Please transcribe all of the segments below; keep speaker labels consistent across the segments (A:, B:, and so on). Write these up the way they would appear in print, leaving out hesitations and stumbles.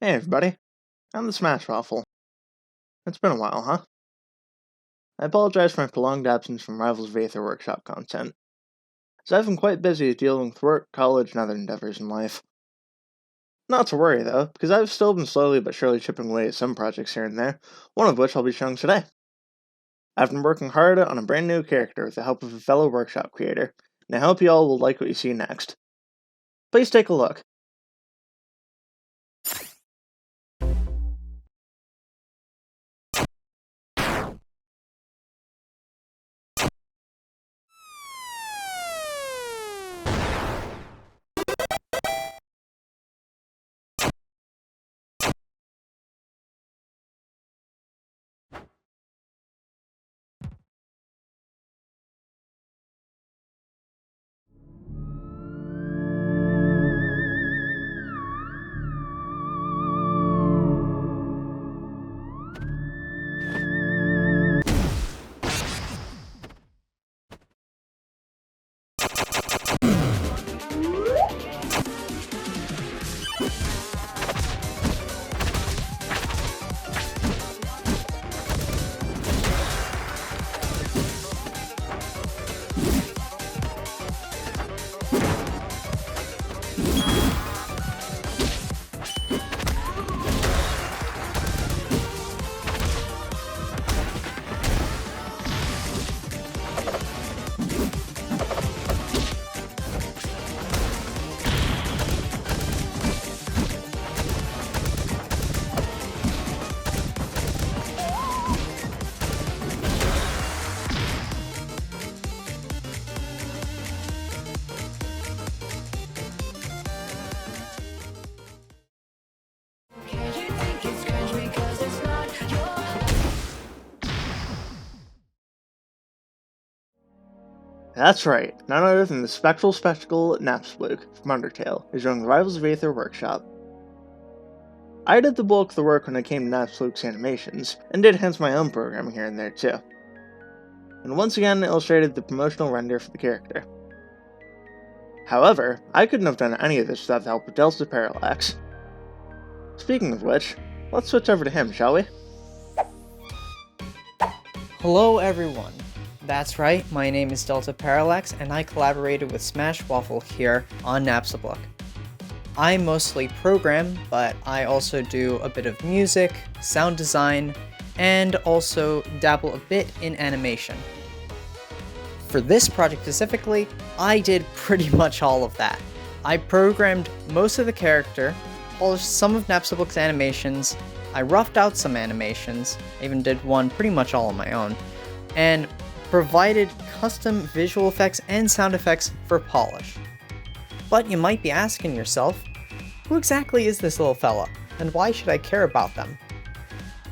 A: Hey everybody, I'm TheSmashWaffle. It's been a while, huh? I apologize for my prolonged absence from Rivals of Aether Workshop content, as I've been quite busy dealing with work, college, and other endeavors in life. Not to worry though, because I've still been slowly but surely chipping away at some projects here and there, one of which I'll be showing today. I've been working hard on a brand new character with the help of a fellow workshop creator, and I hope you all will like what you see next. Please take a look. That's right, none other than the spectral spectacle Napstablook from Undertale is doing the Rivals of Aether Workshop. I did the bulk of the work when it came to Napstablook's animations, and did hence my own programming here and there too. And once again illustrated the promotional render for the character. However, I couldn't have done any of this without the help of Delta Parallax. Speaking of which, let's switch over to him, shall we?
B: Hello everyone. That's right, my name is Delta Parallax and I collaborated with TheSmashWaffle here on Napstablook. I mostly program, but I also do a bit of music, sound design, and also dabble a bit in animation. For this project specifically, I did pretty much all of that. I programmed most of the character, polished some of Napstablook's animations, I roughed out some animations, I even did one pretty much all on my own, and provided custom visual effects and sound effects for polish. But you might be asking yourself, who exactly is this little fella, and why should I care about them?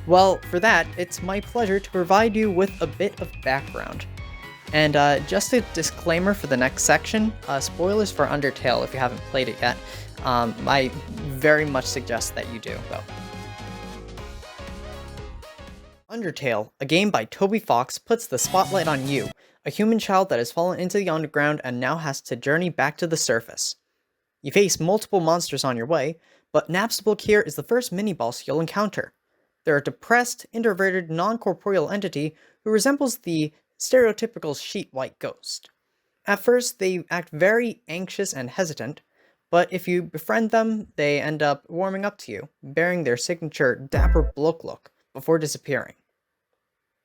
B: Well, for that, it's my pleasure to provide you with a bit of background. And just a disclaimer for the next section, spoilers for Undertale if you haven't played it yet. I very much suggest that you do, though. Undertale, a game by Toby Fox, puts the spotlight on you, a human child that has fallen into the underground and now has to journey back to the surface. You face multiple monsters on your way, but Napstablook here is the first mini-boss you'll encounter. They're a depressed, introverted, non-corporeal entity who resembles the stereotypical sheet-white ghost. At first, they act very anxious and hesitant, but if you befriend them, they end up warming up to you, bearing their signature dapper bloke look, before disappearing.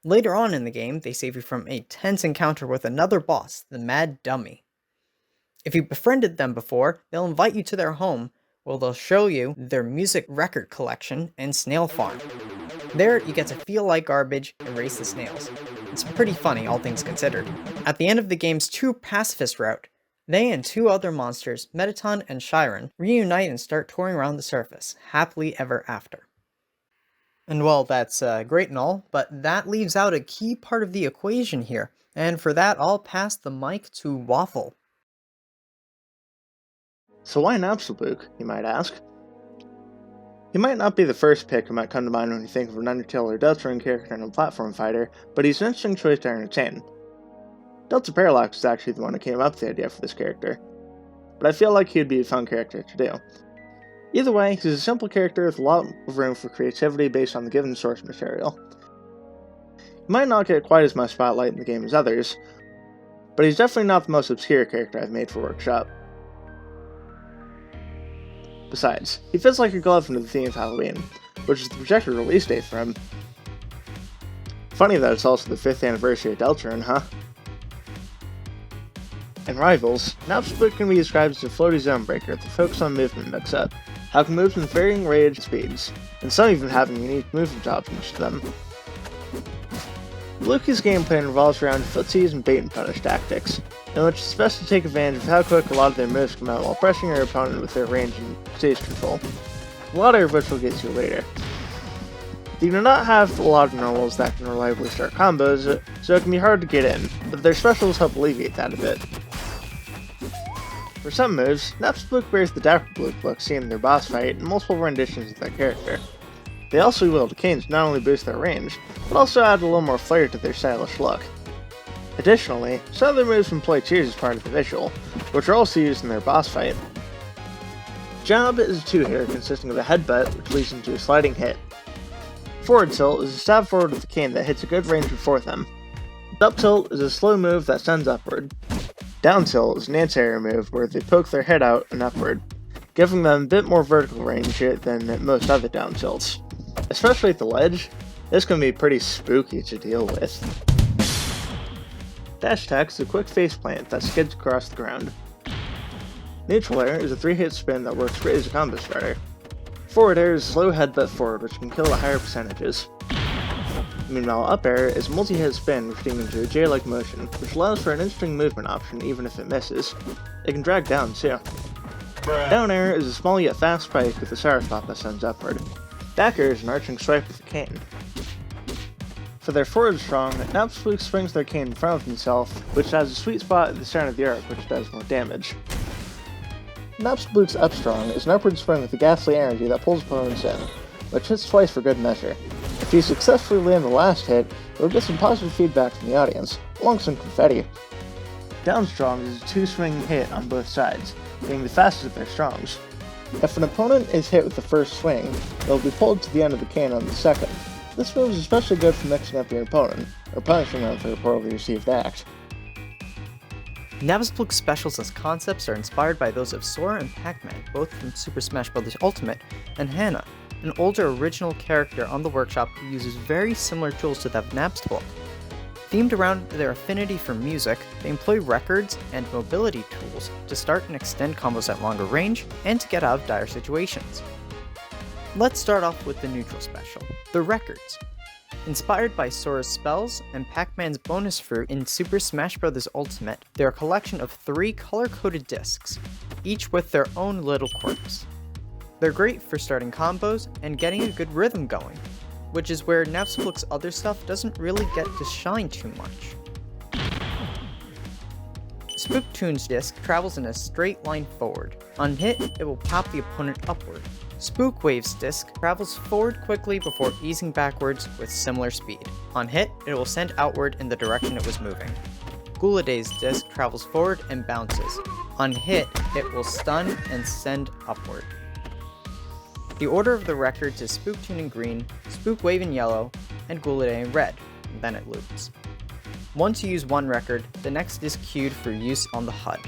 B: Later on in the game, they save you from a tense encounter with another boss, the Mad Dummy. If you befriended them before, they'll invite you to their home, where they'll show you their music record collection and snail farm. There, you get to feel like garbage and race the snails. It's pretty funny, all things considered. At the end of the game's true pacifist route, they and two other monsters, Metaton and Chiron, reunite and start touring around the surface, happily ever after. And well, that's great and all, but that leaves out a key part of the equation here, and for that I'll pass the mic to Waffle.
A: So why Napstablook, you might ask? He might not be the first pick who might come to mind when you think of an Undertale or Delta Ring character in a platform fighter, but he's an interesting choice to entertain. Delta Parallax was actually the one who came up with the idea for this character, but I feel like he'd be a fun character to do. Either way, he's a simple character with a lot of room for creativity based on the given source material. He might not get quite as much spotlight in the game as others, but he's definitely not the most obscure character I've made for Workshop. Besides, he fits like a glove into the theme of Halloween, which is the projected release date for him. Funny that it's also the 5th anniversary of Delta, huh? In Rivals, Napstablook can be described as a floaty zone breaker that focuses on movement mix-up, how it can move with varying range and speeds, and some even having unique movement options to them. Luki's gameplay revolves around footsies and bait and punish tactics, in which it's best to take advantage of how quick a lot of their moves come out while pressing your opponent with their range and stage control, a lot of which we'll get to later. They do not have a lot of normals that can reliably start combos, so it can be hard to get in, but their specials help alleviate that a bit. For some moves, Napstablook bears the Napstablook look seen in their boss fight and multiple renditions of their character. They also wield canes to not only boost their range, but also add a little more flair to their stylish look. Additionally, some of their moves employ cheers as part of the visual, which are also used in their boss fight. Jab is a 2-hitter consisting of a headbutt, which leads into a sliding hit. Forward tilt is a stab forward with a cane that hits a good range before them. Up tilt is a slow move that sends upward. Down tilt is an anti-air move where they poke their head out and upward, giving them a bit more vertical range than most other down tilts. Especially at the ledge, this can be pretty spooky to deal with. Dash attack is a quick faceplant that skids across the ground. Neutral air is a 3-hit spin that works great as a combo starter. Forward air is a slow headbutt forward which can kill at higher percentages. Meanwhile, up air is a multi-hit spin which leads into a J-like motion, which allows for an interesting movement option even if it misses. It can drag down too. Down air is a small yet fast spike with a sour spot that sends upward. Back air is an arching swipe with a cane. For their forward strong, Napstablook swings their cane in front of himself, which has a sweet spot at the center of the arc which does more damage. Napstablook's up strong is an upward swing with a ghastly energy that pulls opponents in, which hits twice for good measure. If you successfully land the last hit, you'll get some positive feedback from the audience, along with some confetti. Down strong is a 2-swing hit on both sides, being the fastest of their strongs. If an opponent is hit with the first swing, they'll be pulled to the end of the cane on the second. This move is especially good for mixing up your opponent, or punishing them for a poorly received act.
B: Napstablook's specials as concepts are inspired by those of Sora and Pac-Man, both from Super Smash Bros. Ultimate, and Hannah, an older original character on the Workshop who uses very similar tools to that of Napstablook. Themed around their affinity for music, they employ records and mobility tools to start and extend combos at longer range, and to get out of dire situations. Let's start off with the neutral special, the records. Inspired by Sora's spells and Pac-Man's bonus fruit in Super Smash Bros. Ultimate, they're a collection of 3 color-coded discs, each with their own little quirks. They're great for starting combos and getting a good rhythm going, which is where Napstablook's other stuff doesn't really get to shine too much. Spook Tune's disc travels in a straight line forward. On hit, it will pop the opponent upward. Spook Wave's disc travels forward quickly before easing backwards with similar speed. On hit, it will send outward in the direction it was moving. Gouladay's disc travels forward and bounces. On hit, it will stun and send upward. The order of the records is Spook Tune in green, Spook Wave in yellow, and Gouladay in red, and then it loops. Once you use one record, the next is queued for use on the HUD.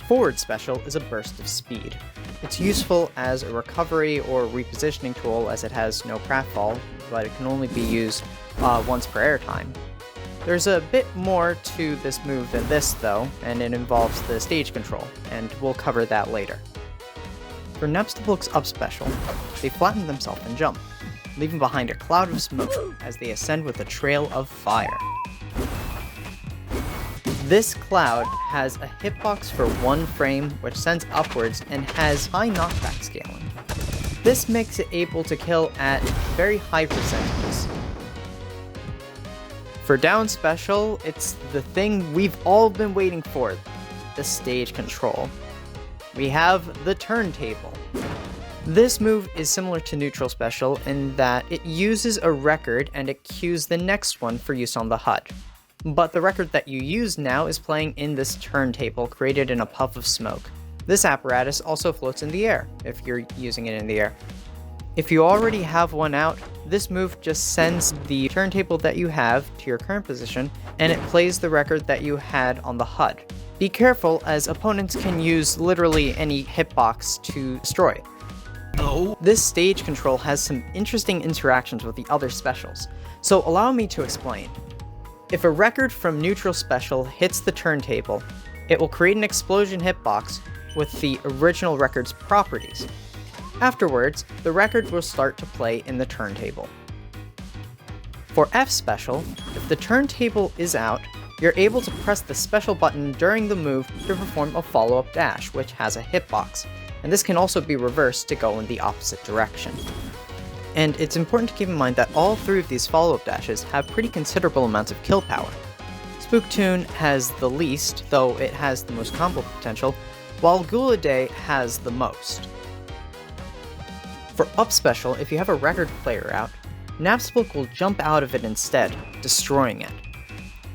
B: Forward Special is a burst of speed. It's useful as a recovery or repositioning tool as it has no pratfall, but it can only be used once per airtime. There's a bit more to this move than this though, and it involves the stage control, and we'll cover that later. For Napstablook's up special, they flatten themselves and jump, leaving behind a cloud of smoke as they ascend with a trail of fire. This cloud has a hitbox for 1 frame, which sends upwards and has high knockback scaling. This makes it able to kill at very high percentages. For down special, it's the thing we've all been waiting for, the stage control. We have the turntable. This move is similar to neutral special in that it uses a record and it queues the next one for use on the HUD. But the record that you use now is playing in this turntable created in a puff of smoke. This apparatus also floats in the air, if you're using it in the air. If you already have one out, this move just sends the turntable that you have to your current position, and it plays the record that you had on the HUD. Be careful, as opponents can use literally any hitbox to destroy.
C: No.
B: This stage control has some interesting interactions with the other specials, so allow me to explain. If a record from neutral special hits the turntable, it will create an explosion hitbox with the original record's properties. Afterwards, the record will start to play in the turntable. For F special, if the turntable is out, you're able to press the special button during the move to perform a follow-up dash, which has a hitbox, and this can also be reversed to go in the opposite direction. And it's important to keep in mind that all three of these follow-up dashes have pretty considerable amounts of kill power. Spooktoon has the least, though it has the most combo potential, while Guladay has the most. For up special, if you have a record player out, Napstablook will jump out of it instead, destroying it.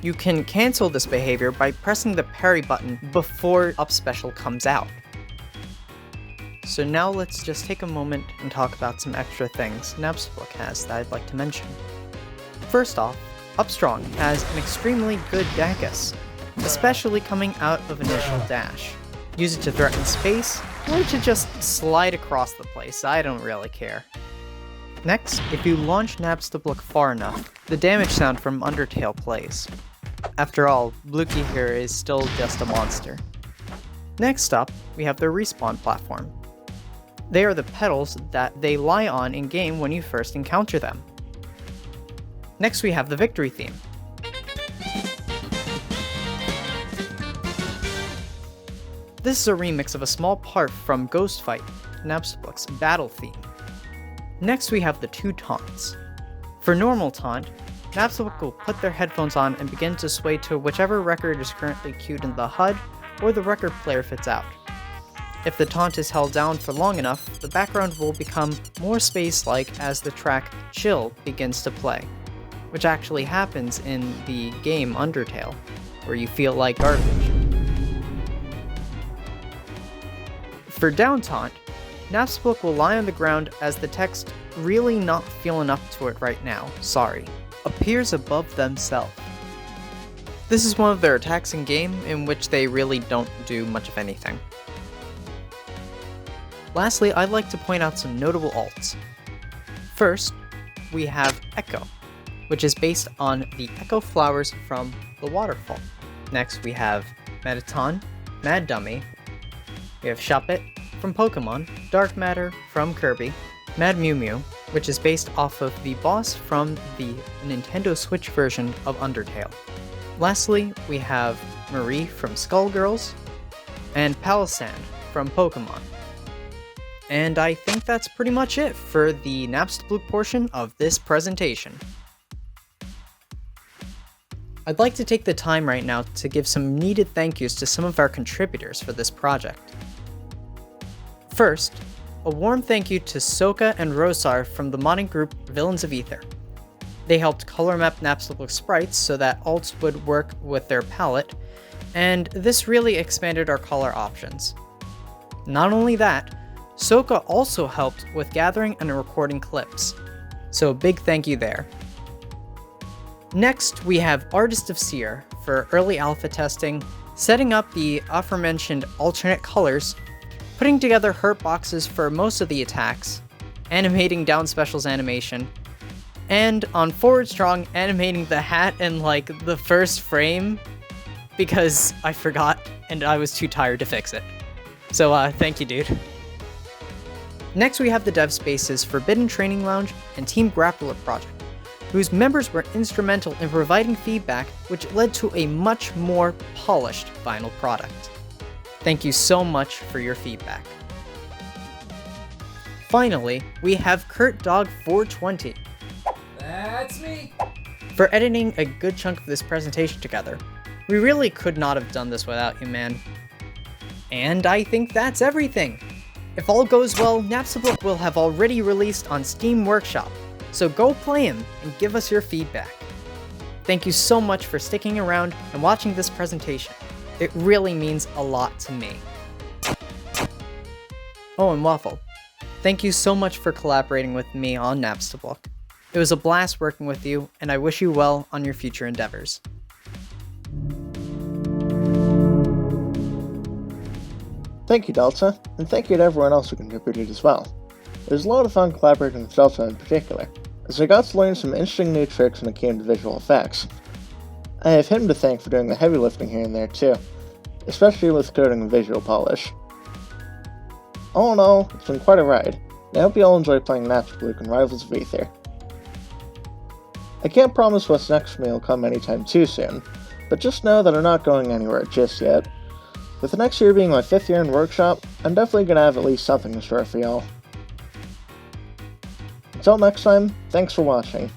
B: You can cancel this behavior by pressing the parry button before up special comes out. So now let's just take a moment and talk about some extra things Napstablook has that I'd like to mention. First off, Upstrong has an extremely good Dacus, especially coming out of initial dash. Use it to threaten space, or to just slide across the place, I don't really care. Next, if you launch Napstablook far enough, the damage sound from Undertale plays. After all, Bluky here is still just a monster. Next up, we have the respawn platform. They are the pedals that they lie on in-game when you first encounter them. Next we have the victory theme. This is a remix of a small part from Ghost Fight, Napstablook's battle theme. Next we have the two taunts. For normal taunt, Napstablook will put their headphones on and begin to sway to whichever record is currently queued in the HUD, or the record player fits out. If the taunt is held down for long enough, the background will become more space-like as the track Chill begins to play, which actually happens in the game Undertale, where you feel like garbage. For down taunt, Napstablook will lie on the ground as the text "really not feeling up to it right now, sorry" appears above themselves. This is one of their attacks in game in which they really don't do much of anything. Lastly, I'd like to point out some notable alts. First, we have Echo, which is based on the Echo flowers from the waterfall. Next, we have Mettaton, Mad Dummy. We have Shuppet from Pokemon, Dark Matter from Kirby, Mad Mew Mew, which is based off of the boss from the Nintendo Switch version of Undertale. Lastly, we have Marie from Skullgirls, and Palisand from Pokemon. And I think that's pretty much it for the Napstablook portion of this presentation. I'd like to take the time right now to give some needed thank yous to some of our contributors for this project. First, a warm thank you to Soka and Rosar from the modding group Villains of Aether. They helped color map Napstablook sprites so that alts would work with their palette, and this really expanded our color options. Not only that, Soka also helped with gathering and recording clips, so a big thank you there. Next, we have Artist of Seer for early alpha testing, setting up the aforementioned alternate colors, putting together hurt boxes for most of the attacks, animating down specials animation, and on Forward Strong animating the hat in like the first frame because I forgot and I was too tired to fix it. So thank you, dude. Next, we have the dev spaces Forbidden Training Lounge and Team Grappler Project, whose members were instrumental in providing feedback, which led to a much more polished final product. Thank you so much for your feedback. Finally, we have KurtDog420.
C: That's me!
B: For editing a good chunk of this presentation together. We really could not have done this without you, man. And I think that's everything! If all goes well, Napstablook will have already released on Steam Workshop, so go play him and give us your feedback. Thank you so much for sticking around and watching this presentation. It really means a lot to me. Oh, and Waffle, thank you so much for collaborating with me on Napstablook. It was a blast working with you, and I wish you well on your future endeavors.
A: Thank you, Delta, and thank you to everyone else who contributed as well. It was a lot of fun collaborating with Delta in particular, as I got to learn some interesting new tricks when it came to visual effects. I have him to thank for doing the heavy lifting here and there too, especially with coding and visual polish. All in all, it's been quite a ride, and I hope you all enjoy playing Napstablook and Rivals of Aether. I can't promise what's next for me will come anytime too soon, but just know that I'm not going anywhere just yet. With the next year being my 5th year in Workshop, I'm definitely going to have at least something in store for y'all. Until next time, thanks for watching.